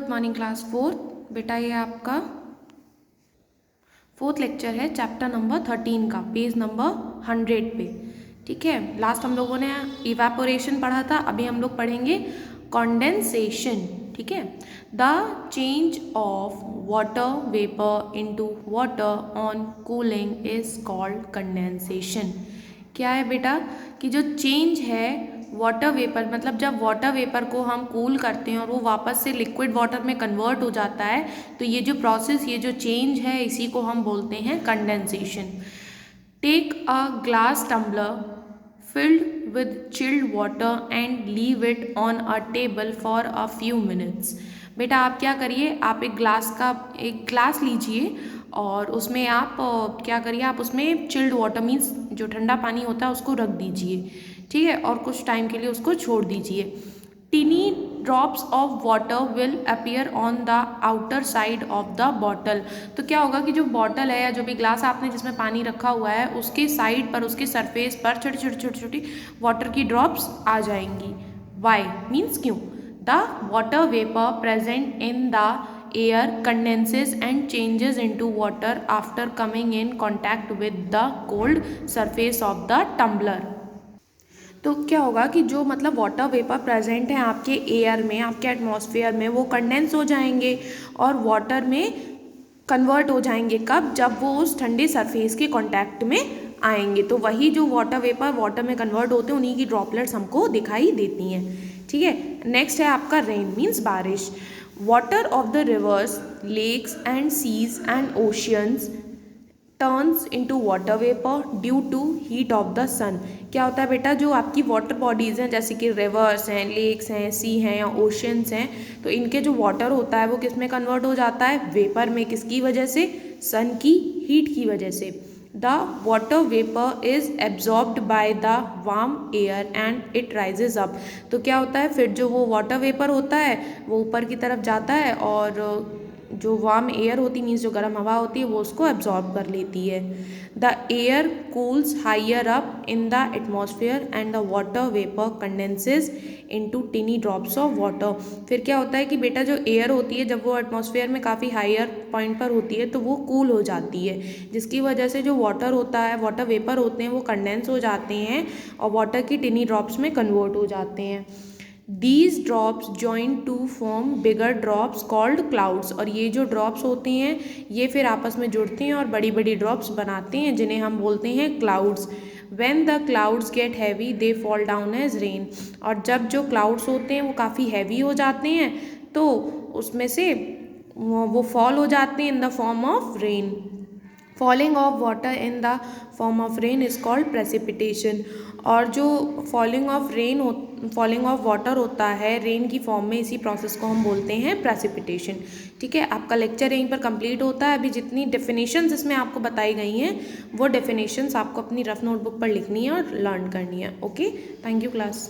Good morning class fourth. बेटा ये आपका फोर्थ लेक्चर है, चैप्टर नंबर 13 का, पेज नंबर 100 पे। ठीक है, लास्ट हम लोगों ने इवेपोरेशन पढ़ा था, अभी हम लोग पढ़ेंगे कंडेंसेशन। ठीक है, the change of water vapour into water on cooling is called condensation. क्या है बेटा कि जो चेंज है वाटर वेपर, मतलब जब वाटर वेपर को हम कूल करते हैं और वो वापस से लिक्विड वाटर में कन्वर्ट हो जाता है, तो ये जो प्रोसेस, ये जो चेंज है, इसी को हम बोलते हैं condensation. Take a glass tumbler filled with chilled water and leave it on a table for a few minutes. बेटा आप क्या करिए, आप एक ग्लास लीजिए और उसमें आप क्या करिए, आप उसमें चिल्ड वाटर मीन्स जो ठंडा पानी होता है उसको रख दीजिए। ठीक है, और कुछ टाइम के लिए उसको छोड़ दीजिए। Tiny drops of water will appear on the outer side of the bottle. तो क्या होगा कि जो बॉटल है या जो भी ग्लास आपने जिसमें पानी रखा हुआ है, उसके साइड पर, उसके सरफेस पर छोटी छोटी छोटी छोटी वाटर की ड्रॉप्स आ जाएंगी। वाई मीन्स क्यों? The water vapour present in the air condenses and changes into water after coming in contact with the cold surface of the tumbler। तो क्या होगा कि जो मतलब वाटर वेपर प्रेजेंट है आपके एयर में, आपके एटमॉस्फेयर में, वो कंडेंस हो जाएंगे और वाटर में कन्वर्ट हो जाएंगे। कब? जब वो उस ठंडे सरफेस के कांटेक्ट में आएंगे। तो वही जो वाटर वेपर वाटर में कन्वर्ट होते हैं, उन्हीं की ड्रॉपलेट्स हमको दिखाई देती हैं। ठीक है, नेक्स्ट है आपका रेन मीन्स बारिश। Water of the rivers, lakes and seas and oceans turns into water vapour due to heat of the sun. क्या होता है बेटा, जो आपकी वाटर बॉडीज़ हैं, जैसे कि रिवर्स हैं, लेक्स हैं, सी हैं या ओशियंस हैं, तो इनके जो वाटर होता है वो किस में कन्वर्ट हो जाता है? वेपर में। किसकी वजह से? सन की हीट की वजह से। The water vapour is absorbed by the warm air and it rises up. तो क्या होता है फिर, जो वो वाटर वेपर होता है वो ऊपर की तरफ जाता है और जो वार्म एयर होती मीन्स जो गर्म हवा होती है वो उसको एब्जॉर्ब कर लेती है। The air cools higher up in the atmosphere and the water vapour condenses into टिनी drops of water. फिर क्या होता है कि बेटा जो एयर होती है, जब वो एटमॉस्फेयर में काफ़ी हाइयर पॉइंट पर होती है तो वो कूल हो जाती है, जिसकी वजह से जो वाटर होता है, वाटर वेपर होते हैं, वो कंडेंस हो जाते हैं और वाटर की टिनी ड्रॉप्स में कन्वर्ट हो जाते हैं। These drops join to form bigger drops called clouds। और ये जो drops होते हैं ये फिर आपस में जुड़ते हैं और बड़ी बड़ी drops बनाते हैं, जिन्हें हम बोलते हैं clouds। When the clouds get heavy they fall down as rain। और जब जो clouds होते हैं वो काफ़ी heavy हो जाते हैं तो उसमें से वो fall हो जाते हैं in the form of rain। Falling of water in the form of rain is called precipitation. और जो फॉलिंग ऑफ वाटर होता है रेन की फॉर्म में, इसी प्रोसेस को हम बोलते हैं प्रेसिपिटेशन। ठीक है, आपका लेक्चर यहीं पर कंप्लीट होता है। अभी जितनी डेफिनेशंस इसमें आपको बताई गई हैं वो डेफिनेशंस आपको अपनी रफ नोटबुक पर लिखनी है और लर्न करनी है। Okay, thank you class.